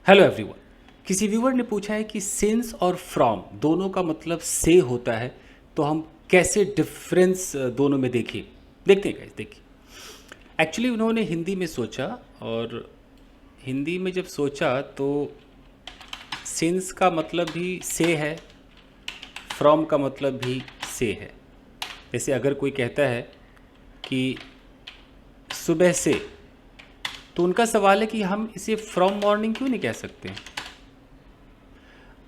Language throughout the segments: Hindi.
Hello everyone. किसी व्यूअर ने पूछा है कि सिंस और फ्रॉम दोनों का मतलब से होता है, तो हम कैसे डिफरेंस दोनों में देखें। देखते हैं गाइस, देखिए। एक्चुअली उन्होंने हिंदी में सोचा, और हिंदी में जब सोचा तो सिंस का मतलब भी से है, फ्रॉम का मतलब भी से है। जैसे अगर कोई कहता है कि सुबह से, तो उनका सवाल है कि हम इसे फ्रॉम मॉर्निंग क्यों नहीं कह सकते।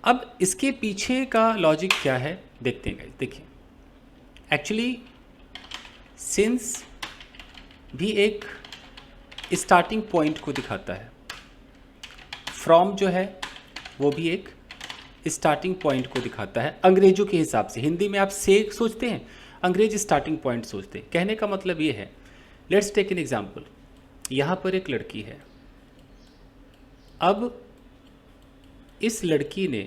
अब इसके पीछे का लॉजिक क्या है देखते हैं गाइस, देखिए। एक्चुअली सिंस भी एक स्टार्टिंग पॉइंट को दिखाता है, फ्रॉम जो है वो भी एक स्टार्टिंग पॉइंट को दिखाता है अंग्रेजों के हिसाब से। हिंदी में आप से सोचते हैं, अंग्रेज स्टार्टिंग पॉइंट सोचते हैं। कहने का मतलब ये है, लेट्स टेक एन एग्जांपल। यहाँ पर एक लड़की है। अब इस लड़की ने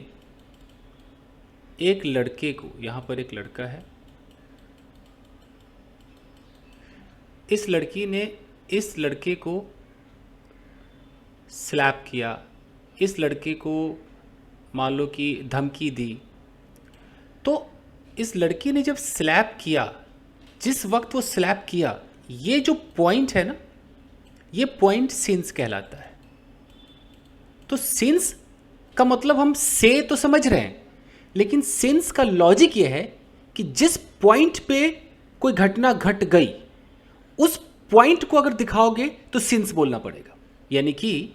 एक लड़के को, यहाँ पर एक लड़का है, इस लड़की ने इस लड़के को स्लैप किया, इस लड़के को मान लो कि धमकी दी। तो इस लड़की ने जब स्लैप किया, जिस वक्त वो स्लैप किया, ये जो पॉइंट है ना, ये पॉइंट सिंस कहलाता है। तो सिंस का मतलब हम से तो समझ रहे हैं, लेकिन सिंस का लॉजिक ये है कि जिस पॉइंट पे कोई घटना घट गई, उस पॉइंट को अगर दिखाओगे तो सिंस बोलना पड़ेगा। यानी कि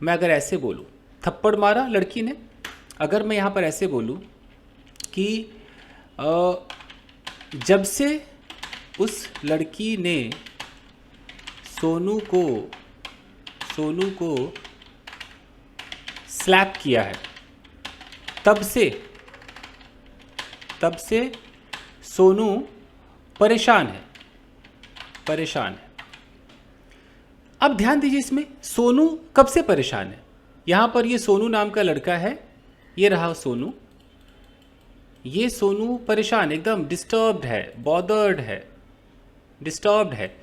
मैं अगर ऐसे बोलूं, थप्पड़ मारा लड़की ने, अगर मैं यहां पर ऐसे बोलूं कि जब से उस लड़की ने सोनू को स्लैप किया है, तब से सोनू परेशान है। अब ध्यान दीजिए, इसमें सोनू कब से परेशान है। यहां पर ये सोनू नाम का लड़का है, ये रहा सोनू। ये सोनू परेशान, एकदम डिस्टर्ब्ड है, बॉदर्ड है, डिस्टर्ब्ड है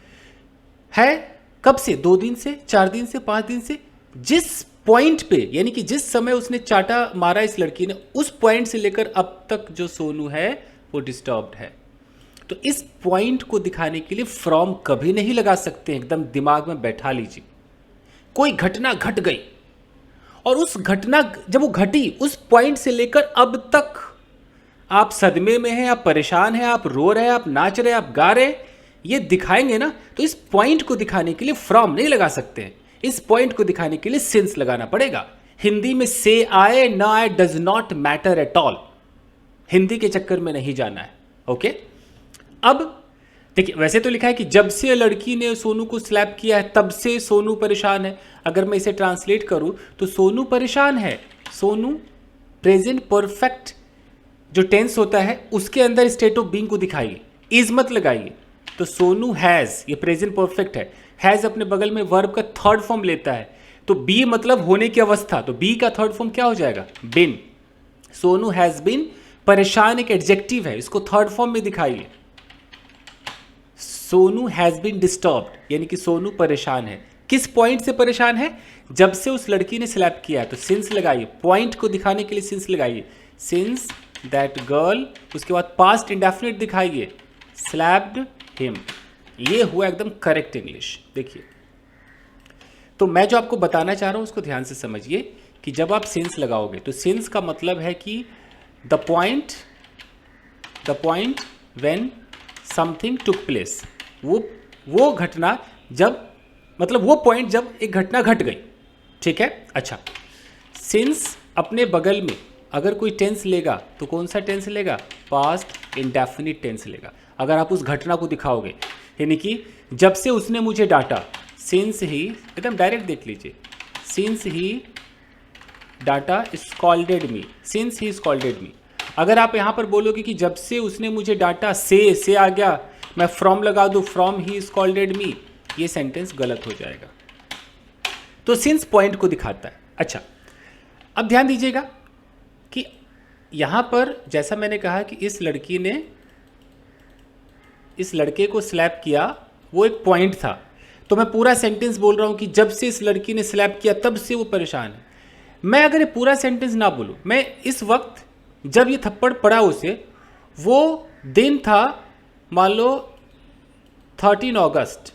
कब से? 2 दिन से, 4 दिन से, 5 दिन से। जिस पॉइंट पे, यानी कि जिस समय उसने चाटा मारा इस लड़की ने, उस पॉइंट से लेकर अब तक जो सोनू है वो डिस्टर्ब्ड है। तो इस पॉइंट को दिखाने के लिए फ्रॉम कभी नहीं लगा सकते। एकदम दिमाग में बैठा लीजिए। कोई घटना घट गई, और उस घटना जब वो घटी, उस पॉइंट से लेकर अब तक आप सदमे में हैं, आप परेशान हैं, आप रो रहे हैं, आप नाच रहे हैं, आप गा रहे हैं, ये दिखाएंगे ना। तो इस पॉइंट को दिखाने के लिए फ्रॉम नहीं लगा सकते हैं, इस पॉइंट को दिखाने के लिए सिंस लगाना पड़ेगा। हिंदी में से आए ना आए does not matter at all, Hindi के चक्कर में नहीं जाना है। ओके, अब देखिए, वैसे तो लिखा है कि जब से लड़की ने सोनू को स्लैप किया है तब से सोनू परेशान है। अगर मैं इसे ट्रांसलेट करूं तो सोनू परेशान है। सोनू प्रेजेंट परफेक्ट जो टेंस होता है उसके अंदर स्टेट ऑफ बीइंग को दिखाइए, इज मत लगाइए। तो सोनू हैज, ये प्रेजेंट परफेक्ट है, हैज अपने बगल में वर्ब का थर्ड फॉर्म लेता है, तो बी मतलब होने की अवस्था, तो बी का थर्ड फॉर्म क्या हो जाएगा? बिन। सोनू हैज बिन, परेशान एक एडजेक्टिव है, इसको थर्ड फॉर्म में दिखाइए। सोनू हैज बीन डिस्टर्ब्ड, यानी कि सोनू परेशान है। किस पॉइंट से परेशान है? जब से उस लड़की ने स्लैप किया है, तो सिंस लगाइए। पॉइंट को दिखाने के लिए सिंस लगाइए, सिंस दैट गर्ल, उसके बाद पास्ट इंडेफिनिट दिखाइए, स्लैप्ड हिम। ये हुआ एकदम करेक्ट इंग्लिश। देखिए, तो मैं जो आपको बताना चाह रहा हूं उसको ध्यान से समझिए कि जब आप सिंस लगाओगे तो सिंस का मतलब है कि the point when something took place, वो घटना जब, मतलब वो पॉइंट जब एक घटना घट गई। ठीक है, अच्छा। सिंस अपने बगल में अगर कोई टेंस लेगा तो कौन सा टेंस लेगा? पास्ट इंडेफिनिट टेंस लेगा। अगर आप उस घटना को दिखाओगे, यानी कि जब से उसने मुझे डांटा, सिंस ही, एकदम डायरेक्ट देख लीजिए, सिंस ही डाटा scolded me, since he scolded me. अगर आप यहां पर बोलोगे कि जब से उसने मुझे डांटा, से आ गया, मैं फ्रॉम लगा दूं, फ्रॉम ही स्कॉल्डेड मी, ये सेंटेंस गलत हो जाएगा। तो सिंस पॉइंट को दिखाता है। अच्छा, अब ध्यान दीजिएगा कि यहां पर जैसा मैंने कहा कि इस लड़की ने इस लड़के को स्लैप किया, वो एक पॉइंट था। तो मैं पूरा सेंटेंस बोल रहा हूं कि जब से इस लड़की ने स्लैप किया तब से वो परेशान है। मैं अगर ये पूरा सेंटेंस ना बोलूं, मैं इस वक्त जब ये थप्पड़ पड़ा उसे, वो दिन था मान लो 13 अगस्त,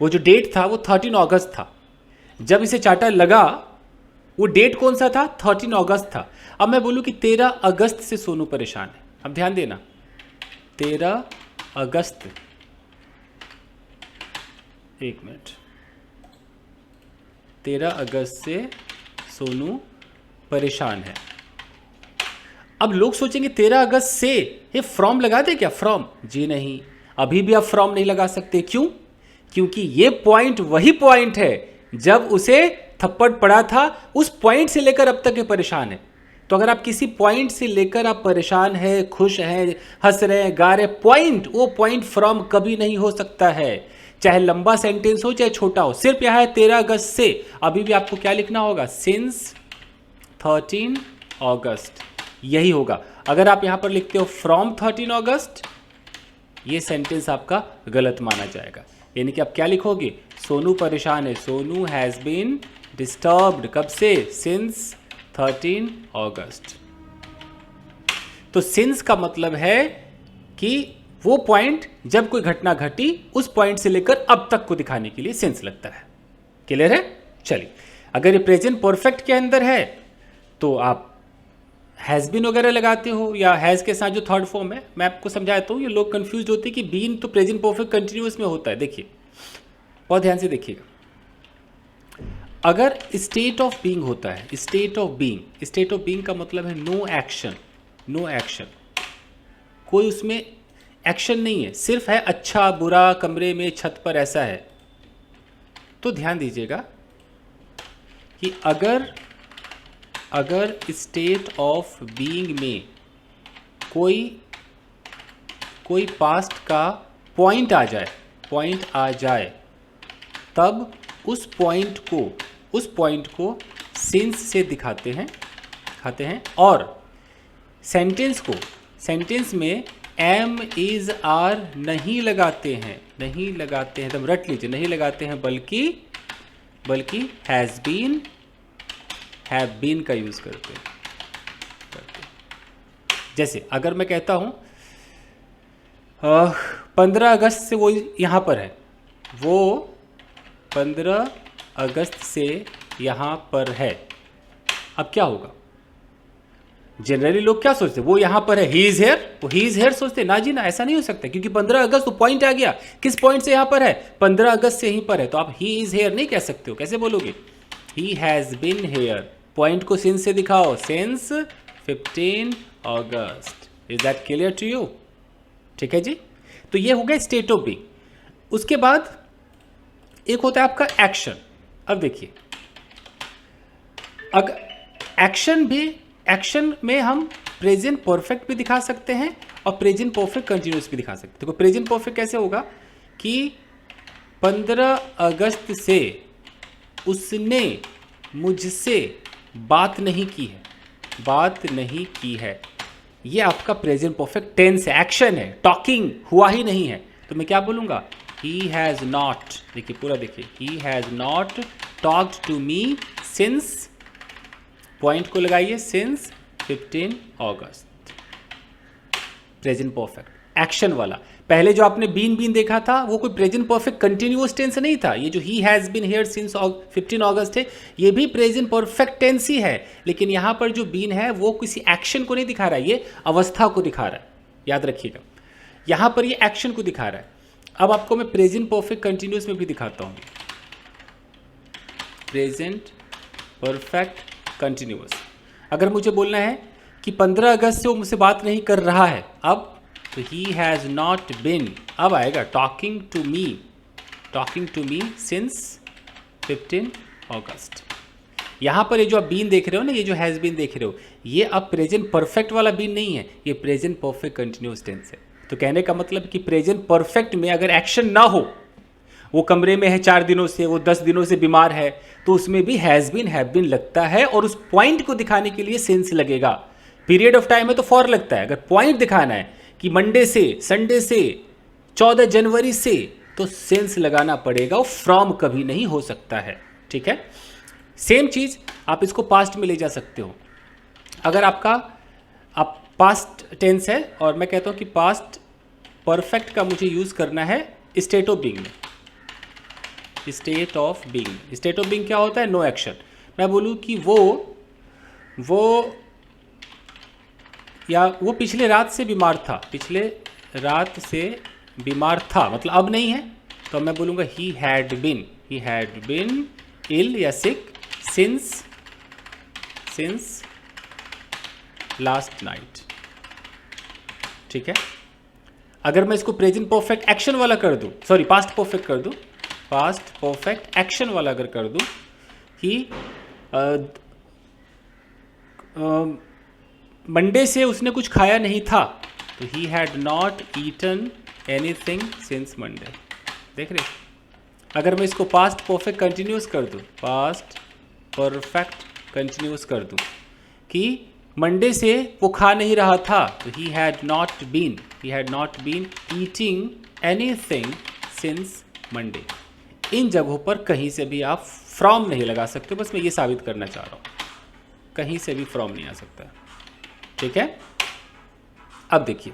वो जो डेट था वो 13 अगस्त था, जब इसे चाटा लगा वो डेट कौन सा था? 13 अगस्त था। अब मैं बोलूं कि 13 अगस्त से सोनू परेशान है। अब ध्यान देना, 13 अगस्त, एक मिनट, 13 अगस्त से सोनू परेशान है। अब लोग सोचेंगे 13 अगस्त से, ये फ्रॉम लगा दे क्या? फ्रॉम, जी नहीं, अभी भी आप फ्रॉम नहीं लगा सकते। क्यों? क्योंकि ये पॉइंट वही पॉइंट है जब उसे थप्पड़ पड़ा था, उस पॉइंट से लेकर अब तक ये परेशान है। तो अगर आप किसी पॉइंट से लेकर आप परेशान है, खुश हैं, हंस रहे हैं, गा रहे, पॉइंट, वो पॉइंट फ्रॉम कभी नहीं हो सकता है, चाहे लंबा सेंटेंस हो चाहे छोटा हो। सिर्फ यहां है 13 अगस्त से, अभी भी आपको क्या लिखना होगा? सिंस 13 अगस्त, यही होगा। अगर आप यहां पर लिखते हो फ्रॉम 13 अगस्त, ये सेंटेंस आपका गलत माना जाएगा। यानी कि आप क्या लिखोगे? सोनू परेशान है, सोनू हैज बीन डिस्टर्ब्ड, कब से? सिंस 13 अगस्त। तो सिंस का मतलब है कि वो पॉइंट जब कोई घटना घटी, उस पॉइंट से लेकर अब तक को दिखाने के लिए सिंस लगता है। क्लियर है? चलिए, अगर ये प्रेजेंट परफेक्ट के अंदर है तो आप हैज़ बीन वगैरह लगाते हो, या हैज़ के साथ जो थर्ड फॉर्म है, मैं आपको समझाता हूँ। ये लोग कंफ्यूज होते हैं कि बीन तो प्रेजेंट परफेक्ट कंटिन्यूअस में होता है। देखिए, बहुत ध्यान से देखिएगा, अगर स्टेट ऑफ बीइंग होता है, state of being, state of being का मतलब है नो एक्शन, नो एक्शन, कोई उसमें एक्शन नहीं है, सिर्फ है अच्छा बुरा, कमरे में, छत पर, ऐसा है। तो ध्यान दीजिएगा कि अगर स्टेट ऑफ बीइंग में कोई पास्ट का पॉइंट आ जाए, तब उस पॉइंट को सिंस से दिखाते हैं, और सेंटेंस में एम, इज, आर नहीं लगाते हैं, एकदम रट लीजिए, नहीं लगाते हैं, बल्कि हैज़ बीन, हैव बीन का यूज करते हैं। जैसे अगर मैं कहता हूं 15 अगस्त से वो यहां पर है, वो 15 अगस्त से यहां पर है, अब क्या होगा? जनरली लोग क्या सोचते हैं? वो यहां पर है, ही इज हेयर, वो ही इज हेयर सोचते। ना जी ना, ऐसा नहीं हो सकता, क्योंकि 15 अगस्त तो पॉइंट आ गया, किस पॉइंट से यहां पर है? 15 अगस्त से यहीं पर है, तो आप ही इज हेयर नहीं कह सकते हो। कैसे बोलोगे? He has been here, point को सिंस से दिखाओ, सिंस 15 अगस्त। Is that clear to you? ठीक है जी। तो ये हो गया स्टेट ऑफ बीइंग। उसके बाद एक होता है आपका एक्शन। अब देखिए, अगर एक्शन में हम प्रेजेंट परफेक्ट भी दिखा सकते हैं और प्रेजेंट परफेक्ट कंटिन्यूअस भी दिखा सकते हैं। देखो, प्रेजेंट परफेक्ट कैसे होगा कि 15 अगस्त से उसने मुझसे बात नहीं की है, ये आपका प्रेजेंट परफेक्ट टेंस है, एक्शन है, टॉकिंग हुआ ही नहीं है। तो मैं क्या बोलूंगा? ही हैज़ नॉट, देखिए पूरा देखिए, he has not talked to me since, point को लगाइए, सिंस 15 अगस्त। प्रेजेंट परफेक्ट एक्शन वाला। पहले जो आपने बीन देखा था, वो कोई प्रेजेंट परफेक्ट कंटिन्यूअस टेंस नहीं था। ये जो he has been here since 15 अगस्त है, ये भी प्रेजेंट परफेक्ट टेंस ही है, लेकिन यहां पर जो बीन है वो किसी एक्शन को नहीं दिखा रहा है, ये अवस्था को दिखा रहा है। याद रखिएगा, यहां पर ये एक्शन को दिखा रहा है। अब आपको मैं प्रेजेंट परफेक्ट कंटिन्यूअस में भी दिखाता हूं, प्रेजेंट परफेक्ट कंटिन्यूअस। अगर मुझे बोलना है कि 15 अगस्त से वो मुझसे बात नहीं कर रहा है, अब तो ही हैज़ नॉट बिन, अब आएगा टॉकिंग टू मी सिंस 15 अगस्त। यहां पर ये जो आप बीन देख रहे हो ना, ये जो हैज़ बीन देख रहे हो, ये अब प्रेजेंट परफेक्ट वाला बीन नहीं है, ये प्रेजेंट परफेक्ट कंटिन्यूअस टेंस है। तो कहने का मतलब कि प्रेजेंट परफेक्ट में अगर एक्शन ना हो, वो कमरे में है 4 दिनों से, वो 10 दिनों से बीमार है, तो उसमें भी हैज़ बीन, हैव बीन लगता है, और उस पॉइंट को दिखाने के लिए सिंस लगेगा। पीरियड ऑफ टाइम है तो फॉर लगता है। अगर पॉइंट दिखाना है कि मंडे से, संडे से, 14 जनवरी से, तो सिंस लगाना पड़ेगा, वो फ्रॉम कभी नहीं हो सकता है। ठीक है, सेम चीज आप इसको पास्ट में ले जा सकते हो। अगर आप पास्ट टेंस है और मैं कहता हूँ कि पास्ट परफेक्ट का मुझे यूज़ करना है स्टेट ऑफ बीइंग में। State of being, state of being क्या होता है? No action. मैं बोलूँ कि वो पिछले रात से बीमार था, पिछले रात से बीमार था, मतलब अब नहीं है, तो मैं बोलूँगा ही हैड बीन इल या सिक सिंस लास्ट नाइट। ठीक है। अगर मैं इसको प्रेजेंट परफेक्ट एक्शन वाला कर दूं, सॉरी पास्ट परफेक्ट कर दूं, पास्ट परफेक्ट एक्शन वाला अगर कर दूं, ही मंडे से उसने कुछ खाया नहीं था, तो he had not eaten anything since Monday. देख रहे? अगर मैं इसको पास्ट परफेक्ट कंटिन्यूस कर दूं, पास्ट परफेक्ट कंटिन्यूस कर दूं कि मंडे से वो खा नहीं रहा था, तो he had not been eating anything since Monday. इन जगहों पर कहीं से भी आप फ्रॉम नहीं लगा सकते, बस मैं ये साबित करना चाह रहा हूँ, कहीं से भी फ्रॉम नहीं आ सकता। ठीक है। अब देखिए,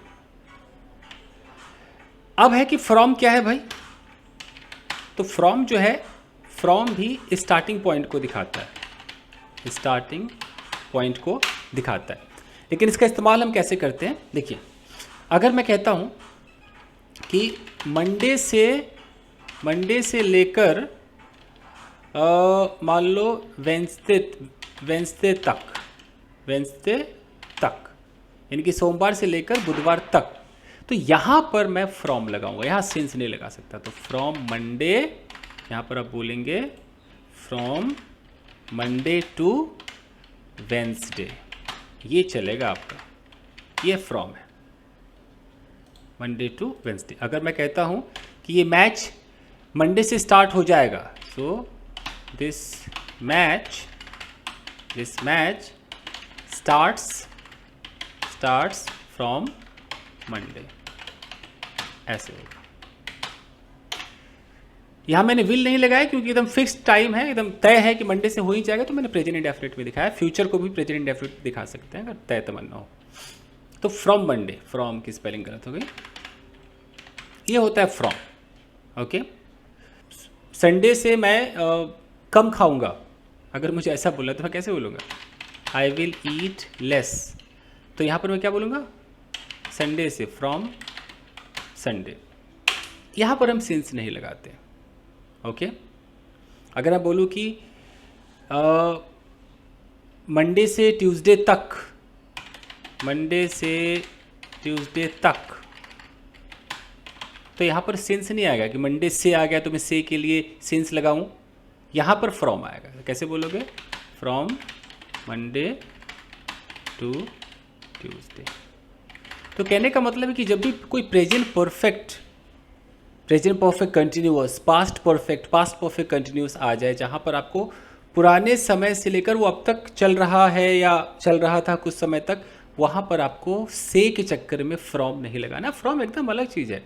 अब है कि फ्रॉम क्या है भाई? तो फ्रॉम जो है, फ्रॉम भी स्टार्टिंग पॉइंट को दिखाता है, स्टार्टिंग पॉइंट को दिखाता है। लेकिन इसका इस्तेमाल हम कैसे करते हैं? देखिए, अगर मैं कहता हूं कि मंडे से लेकर मान लो वेंसडे तक, यानी कि सोमवार से लेकर बुधवार तक, तो यहां पर मैं फ्रॉम लगाऊंगा, यहां सिंस नहीं लगा सकता। तो फ्रॉम मंडे, यहां पर आप बोलेंगे फ्रॉम मंडे टू वेंसडे, ये चलेगा आपका, ये फ्रॉम है, मंडे टू वेंसडे। अगर मैं कहता हूं कि ये मैच मंडे से स्टार्ट हो जाएगा, so this match starts from Monday, ऐसे होगा। यहां मैंने विल नहीं लगाया क्योंकि एकदम फिक्स्ड टाइम है, एकदम तय है कि मंडे से हो ही जाएगा, तो मैंने प्रेजेंट इंडेफिनिट में दिखाया। फ्यूचर को भी प्रेजेंट इंडेफिनिट दिखा सकते हैं अगर तय तमन्ना हो। तो फ्रॉम मंडे, फ्रॉम की स्पेलिंग गलत हो गई, ये होता है फ्रॉम। ओके। संडे से मैं कम खाऊंगा, अगर मुझे ऐसा बोला तो मैं कैसे बोलूँगा? आई विल ईट लेस, तो यहाँ पर मैं क्या बोलूँगा? संडे से, फ्रॉम संडे। यहाँ पर हम सिंस नहीं लगाते। ओके। अगर मैं बोलूँ कि मंडे से ट्यूसडे तक, तो यहाँ पर सिंस नहीं आएगा कि मंडे से आ गया तो मैं से के लिए सिंस लगाऊं, यहाँ पर फ्रॉम आएगा। कैसे बोलोगे? From Monday to Tuesday. तो कहने का मतलब है कि जब भी कोई present perfect continuous, past perfect continuous आ जाए, जहाँ पर आपको पुराने समय से लेकर वो अब तक चल रहा है या चल रहा था कुछ समय तक, वहाँ पर आपको से के चक्कर में फ्रॉम नहीं लगाना। फ्रॉम एकदम अलग चीज़ है,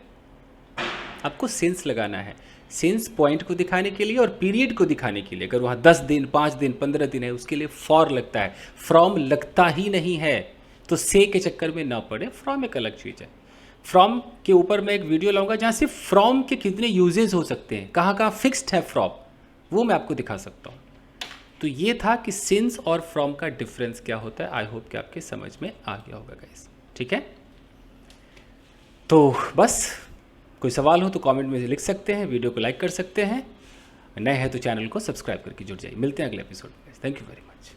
आपको सिंस लगाना है। सिंस पॉइंट को दिखाने के लिए और पीरियड को दिखाने के लिए, अगर वहाँ 10 दिन, 5 दिन, 15 दिन है, उसके लिए फॉर लगता है, फ्रॉम लगता ही नहीं है। तो से के चक्कर में ना पड़े, फ्रॉम एक अलग चीज़ है। फ्रॉम के ऊपर मैं एक वीडियो लाऊंगा जहाँ सिर्फ फ्रॉम के कितने यूजेस हो सकते हैं, कहाँ कहाँ फिक्स्ड है फ्रॉम, वो मैं आपको दिखा सकता हूँ। तो ये था कि सिंस और फ्रॉम का डिफरेंस क्या होता है। आई होप कि आपके समझ में आ गया होगा गाइस। ठीक है, तो बस कोई सवाल हो तो कमेंट में लिख सकते हैं, वीडियो को लाइक कर सकते हैं, नए हैं तो चैनल को सब्सक्राइब करके जुड़ जाइए। मिलते हैं अगले एपिसोड में। Thank you very much.